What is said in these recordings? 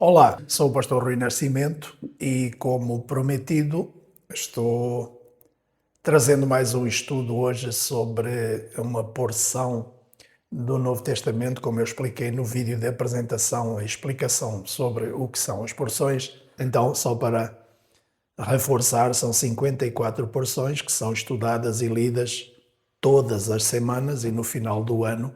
Olá, sou o pastor Rui Nascimento e, como prometido, estou trazendo mais um estudo hoje sobre uma porção do Novo Testamento, como eu expliquei no vídeo de apresentação, a explicação sobre o que são as porções. Então, só para reforçar, são 54 porções que são estudadas e lidas todas as semanas e no final do ano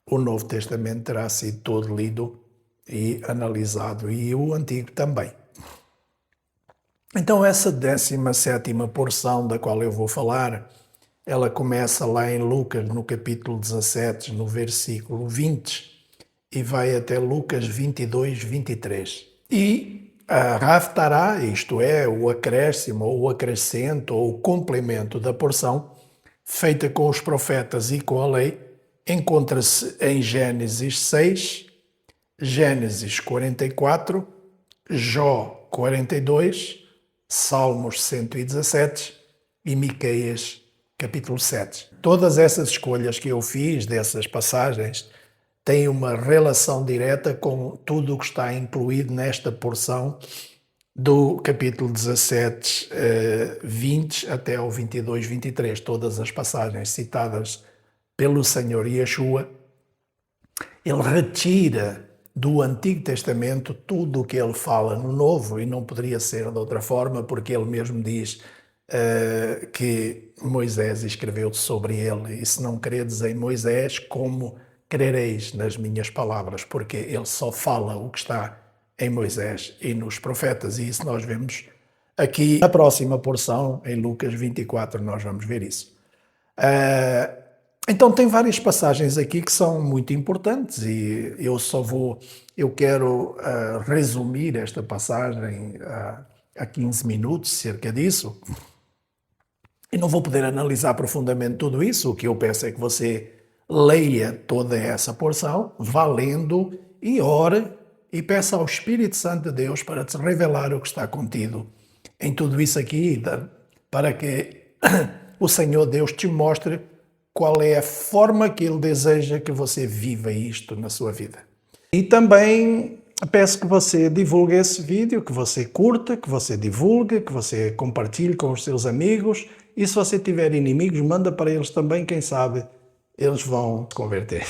o Novo Testamento terá sido todo lido e analisado, e o Antigo também. Então, essa 17ª porção da qual eu vou falar, ela começa lá em Lucas, no capítulo 17, no versículo 20, e vai até Lucas 22, 23. E a Haftará, isto é, o acréscimo, ou o acrescento, ou o complemento da porção, feita com os profetas e com a lei, encontra-se em Gênesis 6, Gênesis 44, Jó 42, Salmos 117 e Miqueias capítulo 7. Todas essas escolhas que eu fiz dessas passagens têm uma relação direta com tudo o que está incluído nesta porção do capítulo 17, 20 até ao 22, 23. Todas as passagens citadas pelo Senhor Yeshua, ele retira do Antigo Testamento tudo o que ele fala no Novo, e não poderia ser de outra forma, porque ele mesmo diz que Moisés escreveu sobre ele, e se não credes em Moisés, como crereis nas minhas palavras? Porque ele só fala o que está em Moisés e nos profetas, e isso nós vemos aqui na próxima porção, em Lucas 24, nós vamos ver isso. Então tem várias passagens aqui que são muito importantes, e eu quero resumir esta passagem a 15 minutos, cerca disso. E não vou poder analisar profundamente tudo isso. O que eu peço é que você leia toda essa porção, vá lendo e ore e peça ao Espírito Santo de Deus para te revelar o que está contido em tudo isso aqui, para que o Senhor Deus te mostre qual é a forma que Ele deseja que você viva isto na sua vida. E também peço que você divulgue esse vídeo, que você curta, que você divulgue, que você compartilhe com os seus amigos. E se você tiver inimigos, manda para eles também, quem sabe eles vão se converter.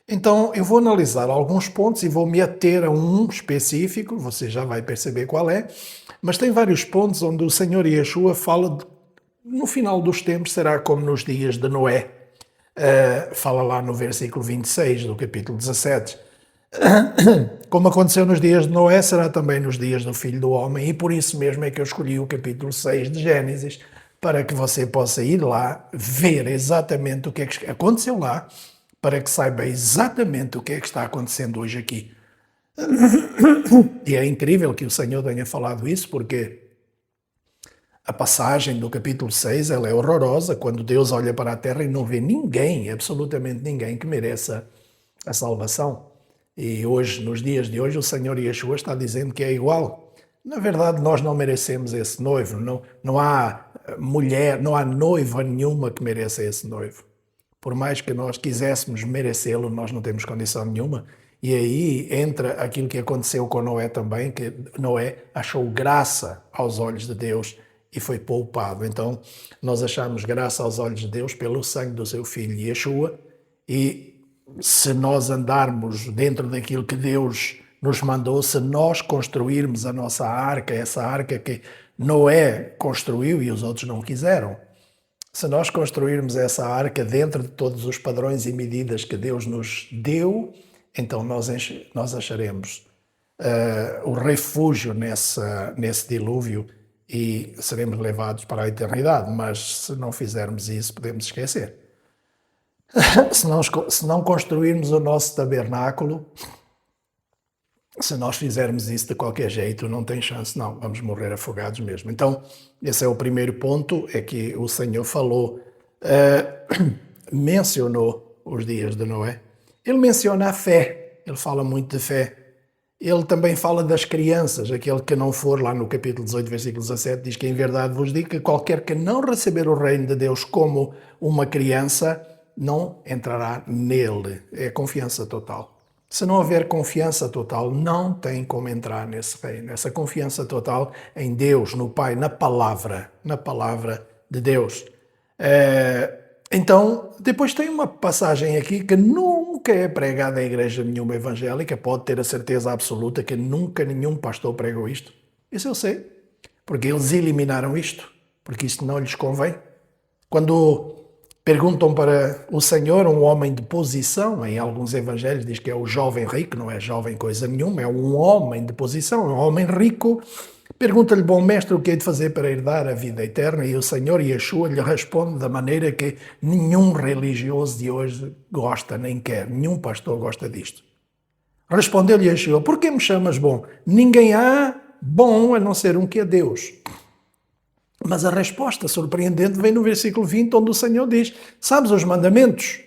Então, eu vou analisar alguns pontos e vou me ater a um específico, você já vai perceber qual é, mas tem vários pontos onde o Senhor Yeshua fala no final dos tempos será como nos dias de Noé. Fala lá no versículo 26 do capítulo 17. Como aconteceu nos dias de Noé, será também nos dias do Filho do Homem, e por isso mesmo é que eu escolhi o capítulo 6 de Gênesis, para que você possa ir lá, ver exatamente o que é que aconteceu lá, para que saiba exatamente o que é que está acontecendo hoje aqui. E é incrível que o Senhor tenha falado isso, porque a passagem do capítulo 6 ela é horrorosa, quando Deus olha para a terra e não vê ninguém, absolutamente ninguém, que mereça a salvação. E hoje, nos dias de hoje, o Senhor Yeshua está dizendo que é igual. Na verdade, nós não merecemos esse noivo, não há mulher, não há noiva nenhuma que mereça esse noivo. Por mais que nós quiséssemos merecê-lo, nós não temos condição nenhuma. E aí entra aquilo que aconteceu com Noé também, que Noé achou graça aos olhos de Deus e foi poupado. Então, nós achamos graça aos olhos de Deus pelo sangue do seu filho Yeshua, e se nós andarmos dentro daquilo que Deus nos mandou, se nós construirmos a nossa arca, essa arca que Noé construiu e os outros não quiseram, se nós construirmos essa arca dentro de todos os padrões e medidas que Deus nos deu, então nós acharemos o refúgio nesse dilúvio e seremos levados para a eternidade. Mas se não fizermos isso, podemos esquecer. Se não construirmos o nosso tabernáculo, se nós fizermos isso de qualquer jeito, não tem chance, não. Vamos morrer afogados mesmo. Então, esse é o primeiro ponto, é que o Senhor falou mencionou os dias de Noé. Ele menciona a fé, ele fala muito de fé. Ele também fala das crianças, aquele que não for, lá no capítulo 18, versículo 17, diz que em verdade vos digo que qualquer que não receber o reino de Deus como uma criança, não entrará nele. É confiança total. Se não houver confiança total, não tem como entrar nesse reino. Essa confiança total em Deus, no Pai, na palavra de Deus. Então, depois tem uma passagem aqui que nunca é pregada em igreja nenhuma evangélica, pode ter a certeza absoluta que nunca nenhum pastor pregou isto. Isso eu sei, porque eles eliminaram isto, porque isto não lhes convém. Quando perguntam para o Senhor, um homem de posição, em alguns evangelhos diz que é o jovem rico, não é jovem coisa nenhuma, é um homem de posição, um homem rico. Pergunta-lhe, bom mestre, o que hei de fazer para herdar a vida eterna? E o Senhor Yeshua lhe responde da maneira que nenhum religioso de hoje gosta, nem quer. Nenhum pastor gosta disto. Respondeu-lhe Yeshua, por que me chamas bom? Ninguém há bom a não ser um que é Deus. Mas a resposta surpreendente vem no versículo 20, onde o Senhor diz, sabes os mandamentos?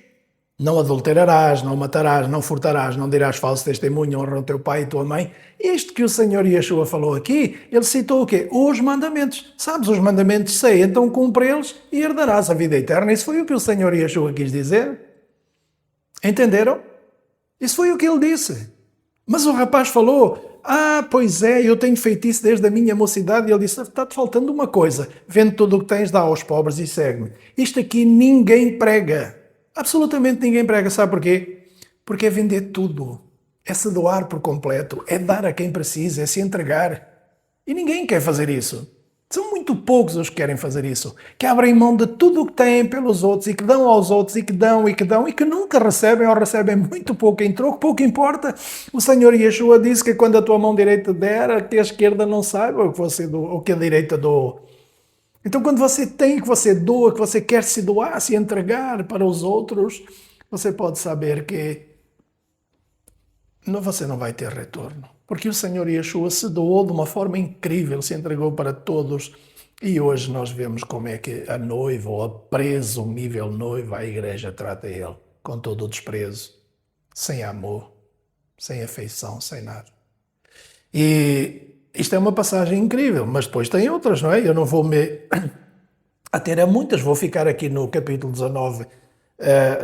Não adulterarás, não matarás, não furtarás, não dirás falso testemunho, honra o teu pai e tua mãe. Isto que o Senhor Yeshua falou aqui, ele citou o quê? Os mandamentos. Sabes os mandamentos? Sei, então cumpre-los e herdarás a vida eterna. Isso foi o que o Senhor Yeshua quis dizer. Entenderam? Isso foi o que ele disse. Mas o rapaz falou, pois é, eu tenho feito isso desde a minha mocidade. E ele disse, está-te faltando uma coisa. Vende tudo o que tens, dá aos pobres e segue-me. Isto aqui ninguém prega. Absolutamente ninguém prega. Sabe porquê? Porque é vender tudo. É se doar por completo. É dar a quem precisa. É se entregar. E ninguém quer fazer isso. São muito poucos os que querem fazer isso. Que abrem mão de tudo o que têm pelos outros e que dão aos outros e que dão e que dão e que nunca recebem ou recebem muito pouco em troco. Pouco importa. O Senhor Yeshua disse que quando a tua mão direita der, que a esquerda não saiba o que a direita doou. Então, quando você tem, que você doa, que você quer se doar, se entregar para os outros, você pode saber que você não vai ter retorno. Porque o Senhor Yeshua se doou de uma forma incrível, se entregou para todos. E hoje nós vemos como é que a noiva, ou a presumível noiva, a igreja trata ele. Com todo o desprezo, sem amor, sem afeição, sem nada. E isto é uma passagem incrível, mas depois tem outras, não é? Eu não vou me ater a muitas, vou ficar aqui no capítulo 19,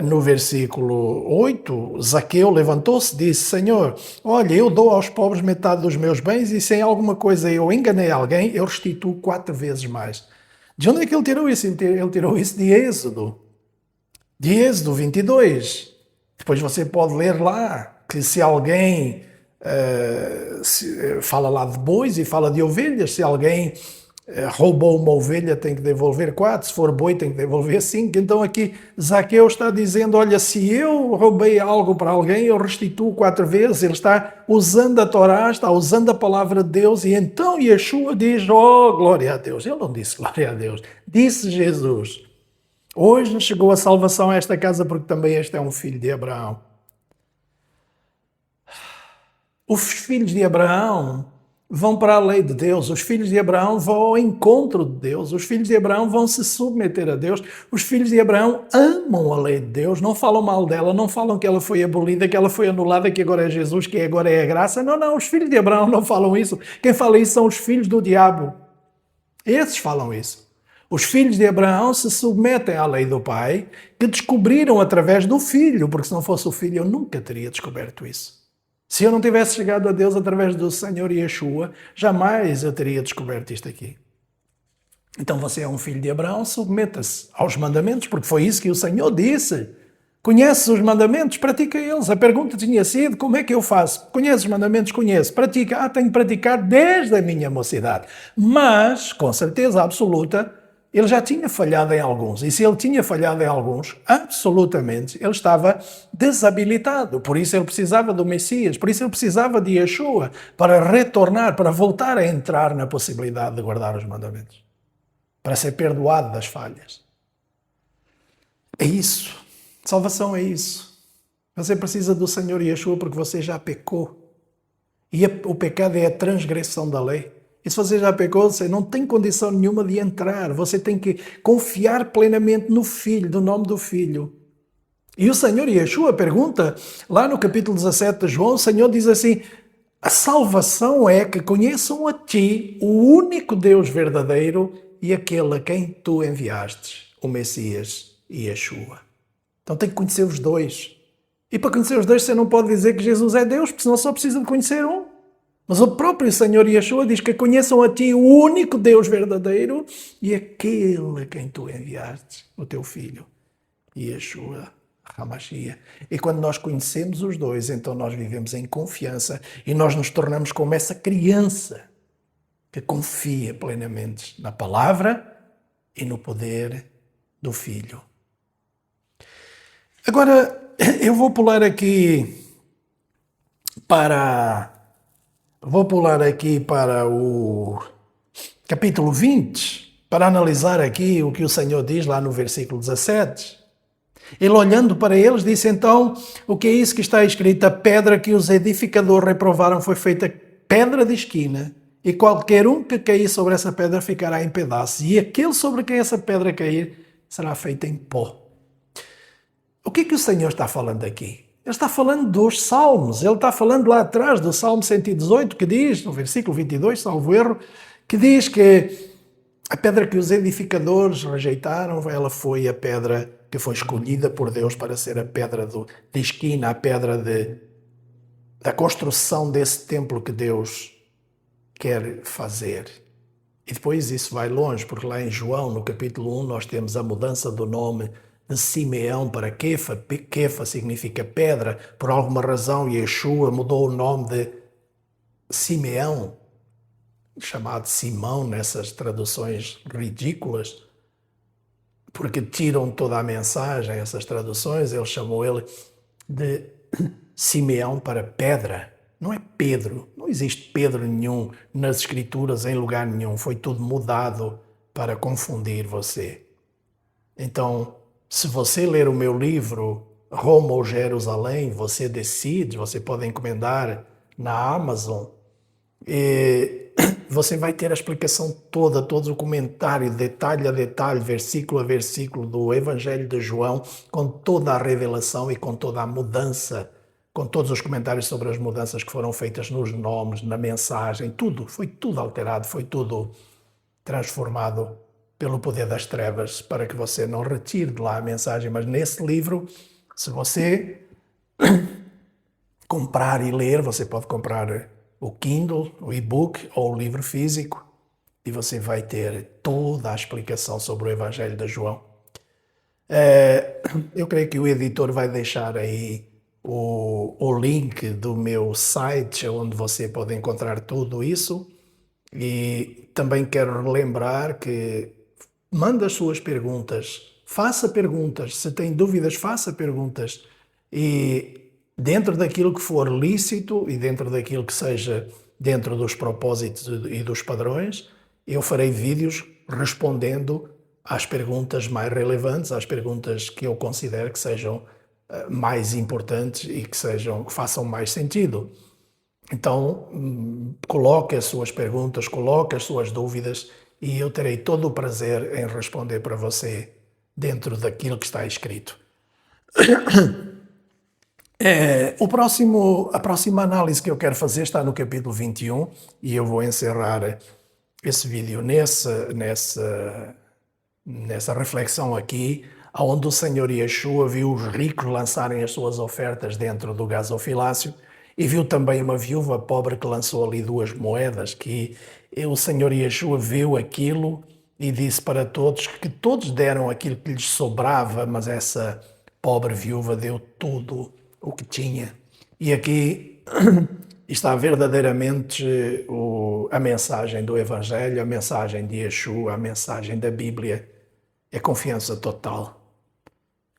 no versículo 8. Zaqueu levantou-se e disse, Senhor, olha, eu dou aos pobres metade dos meus bens e se em alguma coisa eu enganei alguém, eu restituo 4 vezes mais. De onde é que ele tirou isso? Ele tirou isso de Êxodo 22. Depois você pode ler lá que se alguém... fala lá de bois e fala de ovelhas. Se alguém roubou uma ovelha, tem que devolver 4. Se for boi, tem que devolver 5. Então aqui Zaqueu está dizendo, olha, se eu roubei algo para alguém, eu restituo 4 vezes. Ele está usando a Torá, está usando a palavra de Deus. E então Yeshua diz, glória a Deus. Ele não disse glória a Deus, disse Jesus. Hoje chegou a salvação a esta casa porque também este é um filho de Abraão. Os filhos de Abraão vão para a lei de Deus, os filhos de Abraão vão ao encontro de Deus, os filhos de Abraão vão se submeter a Deus, os filhos de Abraão amam a lei de Deus, não falam mal dela, não falam que ela foi abolida, que ela foi anulada, que agora é Jesus, que agora é a graça. Não, os filhos de Abraão não falam isso. Quem fala isso são os filhos do diabo. Esses falam isso. Os filhos de Abraão se submetem à lei do pai, que descobriram através do filho, porque se não fosse o filho eu nunca teria descoberto isso. Se eu não tivesse chegado a Deus através do Senhor Yeshua, jamais eu teria descoberto isto aqui. Então você é um filho de Abraão, submeta-se aos mandamentos, porque foi isso que o Senhor disse. Conheces os mandamentos? Pratica eles. A pergunta tinha sido, como é que eu faço? Conheces os mandamentos? Conheço. Pratica? Tenho praticado desde a minha mocidade. Mas, com certeza absoluta, ele já tinha falhado em alguns. E se ele tinha falhado em alguns, absolutamente, ele estava desabilitado. Por isso ele precisava do Messias. Por isso ele precisava de Yeshua para retornar, para voltar a entrar na possibilidade de guardar os mandamentos. Para ser perdoado das falhas. É isso. Salvação é isso. Você precisa do Senhor Yeshua porque você já pecou. E o pecado é a transgressão da lei. E se você já pecou, você não tem condição nenhuma de entrar. Você tem que confiar plenamente no Filho, no nome do Filho. E o Senhor Yeshua pergunta, lá no capítulo 17 de João, o Senhor diz assim, a salvação é que conheçam a ti, o único Deus verdadeiro e aquele a quem tu enviastes, o Messias e Yeshua. Então tem que conhecer os dois. E para conhecer os dois você não pode dizer que Jesus é Deus, porque senão só precisa de conhecer um. Mas o próprio Senhor Yeshua diz que conheçam a ti o único Deus verdadeiro e aquele a quem tu enviaste, o teu Filho, Yeshua HaMashiach. E quando nós conhecemos os dois, então nós vivemos em confiança e nós nos tornamos como essa criança que confia plenamente na palavra e no poder do Filho. Agora, eu vou pular aqui para o capítulo 20, para analisar aqui o que o Senhor diz lá no versículo 17. Ele, olhando para eles, disse então, o que é isso que está escrito? A pedra que os edificadores reprovaram foi feita pedra de esquina, e qualquer um que cair sobre essa pedra ficará em pedaços, e aquele sobre quem essa pedra cair será feito em pó. O que é que o Senhor está falando aqui? Ele está falando dos Salmos, ele está falando lá atrás do Salmo 118, que diz, no versículo 22, salvo erro, que diz que a pedra que os edificadores rejeitaram, ela foi a pedra que foi escolhida por Deus para ser a pedra de esquina, a pedra da construção desse templo que Deus quer fazer. E depois isso vai longe, porque lá em João, no capítulo 1, nós temos a mudança do nome de Simeão para Kefa. Kefa significa pedra. Por alguma razão, Yeshua mudou o nome de Simeão, chamado Simão nessas traduções ridículas, porque tiram toda a mensagem, essas traduções. Ele chamou ele de Simeão para pedra. Não é Pedro, não existe Pedro nenhum nas Escrituras, em lugar nenhum. Foi tudo mudado para confundir você. Então, se você ler o meu livro Roma ou Jerusalém, você decide, você pode encomendar na Amazon, e você vai ter a explicação toda, todo o comentário, detalhe a detalhe, versículo a versículo do Evangelho de João, com toda a revelação e com toda a mudança, com todos os comentários sobre as mudanças que foram feitas nos nomes, na mensagem, tudo, foi tudo alterado, foi tudo transformado pelo poder das trevas, para que você não retire de lá a mensagem. Mas nesse livro, se você comprar e ler, você pode comprar o Kindle, o e-book ou o livro físico, e você vai ter toda a explicação sobre o Evangelho de João. Eu creio que o editor vai deixar aí o link do meu site, onde você pode encontrar tudo isso. E também quero relembrar que manda as suas perguntas, faça perguntas, se tem dúvidas, faça perguntas. E dentro daquilo que for lícito e dentro daquilo que seja dentro dos propósitos e dos padrões, eu farei vídeos respondendo às perguntas mais relevantes, às perguntas que eu considero que sejam mais importantes e que façam mais sentido. Então, coloque as suas perguntas, coloque as suas dúvidas e eu terei todo o prazer em responder para você dentro daquilo que está escrito. A próxima análise que eu quero fazer está no capítulo 21 e eu vou encerrar esse vídeo nessa reflexão aqui, onde o Senhor Yeshua viu os ricos lançarem as suas ofertas dentro do gasofilácio e viu também uma viúva pobre que lançou ali 2 moedas, que o Senhor Yeshua viu aquilo e disse para todos que todos deram aquilo que lhes sobrava, mas essa pobre viúva deu tudo o que tinha. E aqui está verdadeiramente a mensagem do Evangelho, a mensagem de Yeshua, a mensagem da Bíblia. É confiança total.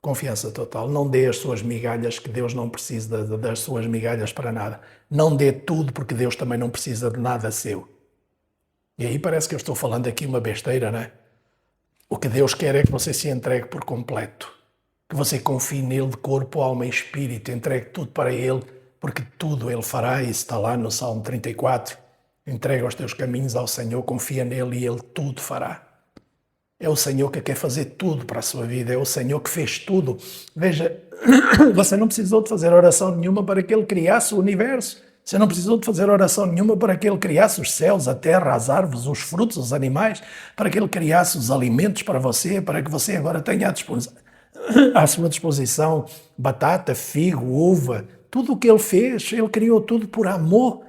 Confiança total. Não dê as suas migalhas, que Deus não precisa das suas migalhas para nada. Não dê tudo, porque Deus também não precisa de nada seu. E aí parece que eu estou falando aqui uma besteira, não é? O que Deus quer é que você se entregue por completo. Que você confie nele de corpo, alma e espírito. Entregue tudo para ele, porque tudo ele fará. Isso está lá no Salmo 34. Entrega os teus caminhos ao Senhor, confia nele e ele tudo fará. É o Senhor que quer fazer tudo para a sua vida, é o Senhor que fez tudo. Veja, você não precisou de fazer oração nenhuma para que Ele criasse o universo. Você não precisou de fazer oração nenhuma para que Ele criasse os céus, a terra, as árvores, os frutos, os animais, para que Ele criasse os alimentos para você, para que você agora tenha à sua disposição batata, figo, uva, tudo o que Ele fez. Ele criou tudo por amor.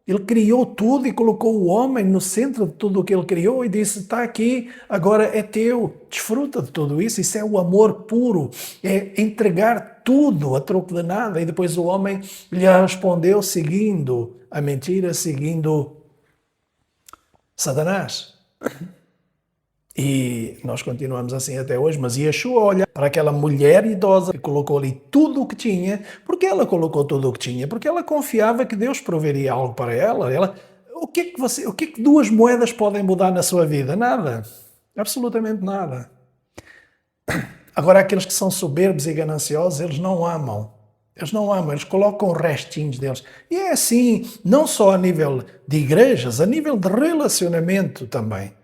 Ele criou tudo e colocou o homem no centro de tudo o que Ele criou e disse, está aqui, agora é teu, desfruta de tudo isso. Isso é o amor puro, é entregar tudo a troco de nada. E depois o homem lhe respondeu seguindo a mentira, seguindo Satanás. E nós continuamos assim até hoje, mas Yeshua olha para aquela mulher idosa que colocou ali tudo o que tinha. Porque ela colocou tudo o que tinha? Porque ela confiava que Deus proveria algo para ela. O que é que 2 moedas podem mudar na sua vida? Nada. Absolutamente nada. Agora, aqueles que são soberbos e gananciosos, eles não amam. Eles não amam, eles colocam restinhos deles. E é assim, não só a nível de igrejas, a nível de relacionamento também.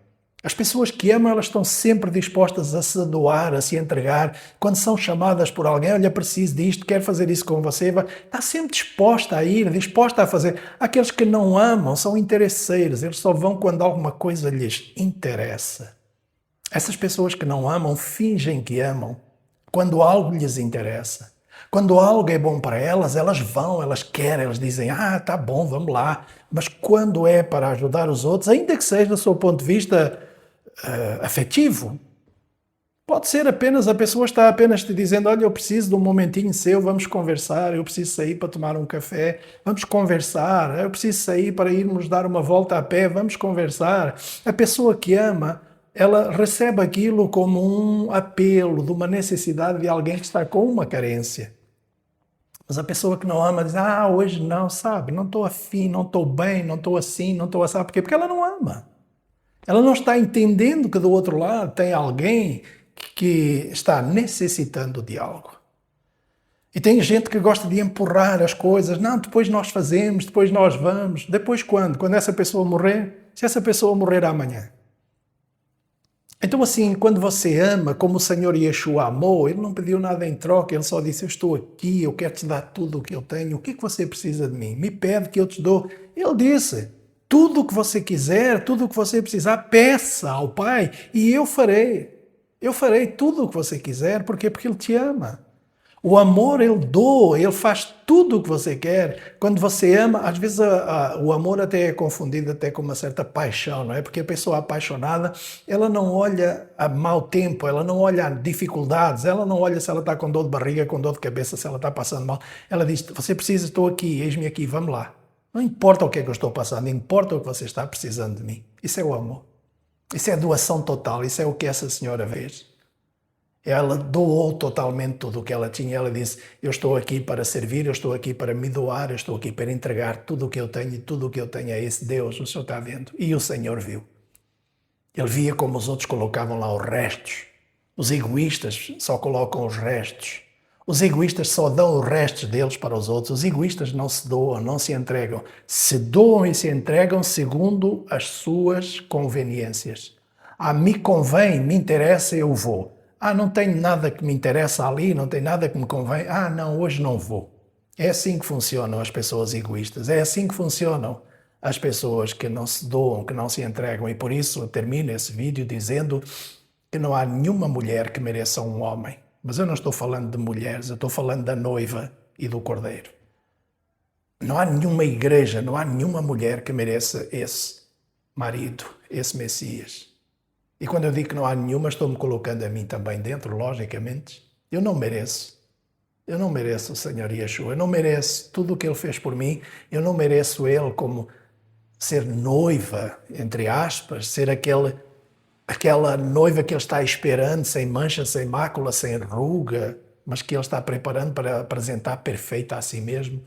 As pessoas que amam, elas estão sempre dispostas a se doar, a se entregar. Quando são chamadas por alguém, olha, preciso disto, quero fazer isso com você, está sempre disposta a ir, disposta a fazer. Aqueles que não amam são interesseiros, eles só vão quando alguma coisa lhes interessa. Essas pessoas que não amam fingem que amam quando algo lhes interessa. Quando algo é bom para elas, elas vão, elas querem, elas dizem, tá bom, vamos lá. Mas quando é para ajudar os outros, ainda que seja do seu ponto de vista afetivo, pode ser apenas, a pessoa está apenas te dizendo, olha, eu preciso de um momentinho seu, vamos conversar, eu preciso sair para tomar um café, vamos conversar, eu preciso sair para irmos dar uma volta a pé, vamos conversar. A pessoa que ama, ela recebe aquilo como um apelo de uma necessidade de alguém que está com uma carência. Mas a pessoa que não ama diz, hoje não, sabe, não estou afim, não estou bem, não estou assim, não estou assim. Por quê? Porque ela não ama. Ela não está entendendo que do outro lado tem alguém que está necessitando de algo. E tem gente que gosta de empurrar as coisas. Não, depois nós fazemos, depois nós vamos. Depois quando? Quando essa pessoa morrer? Se essa pessoa morrer amanhã. Então assim, quando você ama, como o Senhor Yeshua amou, Ele não pediu nada em troca, Ele só disse, eu estou aqui, eu quero te dar tudo o que eu tenho, o que é que você precisa de mim? Me pede que eu te dou. Ele disse, tudo o que você quiser, tudo o que você precisar, peça ao Pai e eu farei. Eu farei tudo o que você quiser, porque Ele te ama. O amor, Ele doa, Ele faz tudo o que você quer. Quando você ama, às vezes o amor até é confundido até com uma certa paixão, não é? Porque a pessoa apaixonada, ela não olha a mau tempo, ela não olha a dificuldades, ela não olha se ela está com dor de barriga, com dor de cabeça, se ela está passando mal. Ela diz, você precisa, estou aqui, eis-me aqui, vamos lá. Não importa o que é que eu estou passando, importa o que você está precisando de mim. Isso é o amor. Isso é a doação total, isso é o que essa senhora fez. Ela doou totalmente tudo o que ela tinha. Ela disse, eu estou aqui para servir, eu estou aqui para me doar, eu estou aqui para entregar tudo o que eu tenho e tudo o que eu tenho a esse Deus, o Senhor está vendo. E o Senhor viu. Ele via como os outros colocavam lá os restos. Os egoístas só colocam os restos. Os egoístas só dão os restos deles para os outros. Os egoístas não se doam, não se entregam. Se doam e se entregam segundo as suas conveniências. Me convém, me interessa, eu vou. Não tenho nada que me interessa ali, não tem nada que me convém. Não, hoje não vou. É assim que funcionam as pessoas egoístas. É assim que funcionam as pessoas que não se doam, que não se entregam. E por isso eu termino esse vídeo dizendo que não há nenhuma mulher que mereça um homem. Mas eu não estou falando de mulheres, eu estou falando da noiva e do cordeiro. Não há nenhuma igreja, não há nenhuma mulher que mereça esse marido, esse Messias. E quando eu digo que não há nenhuma, estou-me colocando a mim também dentro, logicamente. Eu não mereço. Eu não mereço o Senhor Yeshua. Eu não mereço tudo o que Ele fez por mim. Eu não mereço Ele como ser noiva, entre aspas, ser aquela noiva que Ele está esperando, sem mancha, sem mácula, sem ruga, mas que Ele está preparando para apresentar perfeita a si mesmo.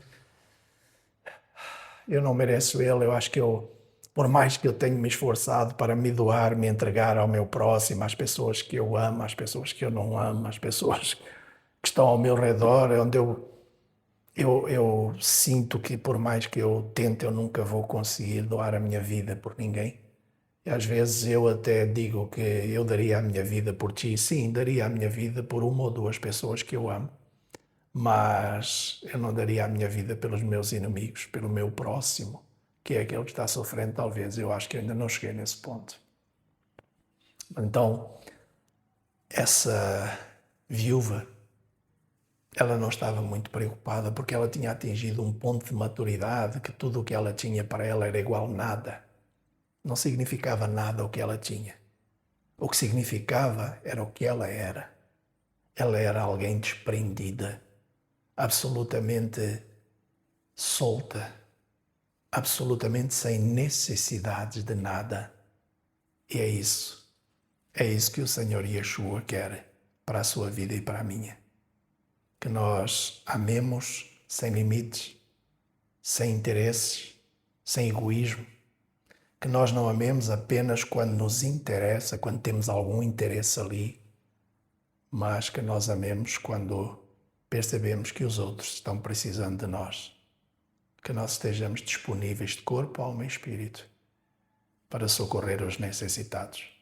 Eu não mereço Ele. Eu acho que por mais que eu tenha me esforçado para me doar, me entregar ao meu próximo, às pessoas que eu amo, às pessoas que eu não amo, às pessoas que estão ao meu redor, onde eu sinto que por mais que eu tente, eu nunca vou conseguir doar a minha vida por ninguém. Às vezes eu até digo que eu daria a minha vida por ti. Sim, daria a minha vida por uma ou duas pessoas que eu amo. Mas eu não daria a minha vida pelos meus inimigos, pelo meu próximo, que é aquele que está sofrendo. Talvez eu acho que eu ainda não cheguei nesse ponto. Então, essa viúva, ela não estava muito preocupada porque ela tinha atingido um ponto de maturidade que tudo o que ela tinha para ela era igual a nada. Não significava nada o que ela tinha. O que significava era o que ela era. Ela era alguém desprendida, absolutamente solta, absolutamente sem necessidades de nada. E é isso. É isso que o Senhor Yeshua quer para a sua vida e para a minha. Que nós amemos sem limites, sem interesses, sem egoísmo. Que nós não amemos apenas quando nos interessa, quando temos algum interesse ali, mas que nós amemos quando percebemos que os outros estão precisando de nós. Que nós estejamos disponíveis de corpo, alma e espírito para socorrer os necessitados.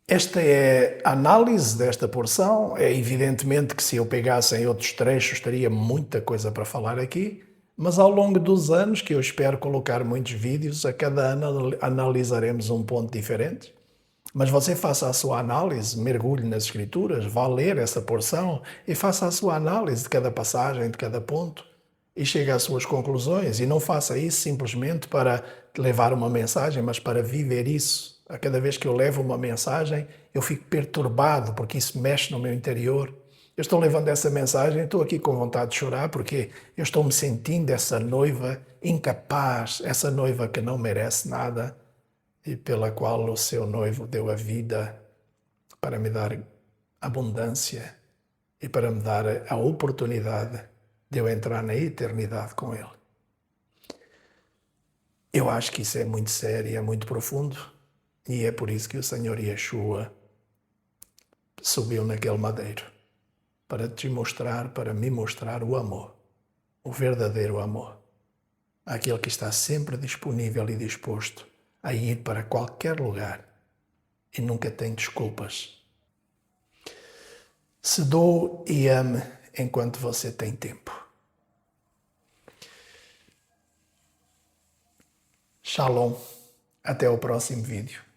Esta é a análise desta porção. É evidentemente que se eu pegasse em outros trechos teria muita coisa para falar aqui, mas ao longo dos anos, que eu espero colocar muitos vídeos, a cada ano analisaremos um ponto diferente. Mas você faça a sua análise, mergulhe nas Escrituras, vá ler essa porção e faça a sua análise de cada passagem, de cada ponto e chegue às suas conclusões. E não faça isso simplesmente para levar uma mensagem, mas para viver isso. A cada vez que eu levo uma mensagem, eu fico perturbado porque isso mexe no meu interior. Eu estou levando essa mensagem, estou aqui com vontade de chorar porque eu estou me sentindo essa noiva incapaz, essa noiva que não merece nada e pela qual o seu noivo deu a vida para me dar abundância e para me dar a oportunidade de eu entrar na eternidade com ele. Eu acho que isso é muito sério, é muito profundo e é por isso que o Senhor Yeshua subiu naquele madeiro para te mostrar, para me mostrar o amor, o verdadeiro amor, aquele que está sempre disponível e disposto a ir para qualquer lugar e nunca tem desculpas. Se doe e ame enquanto você tem tempo. Shalom. Até o próximo vídeo.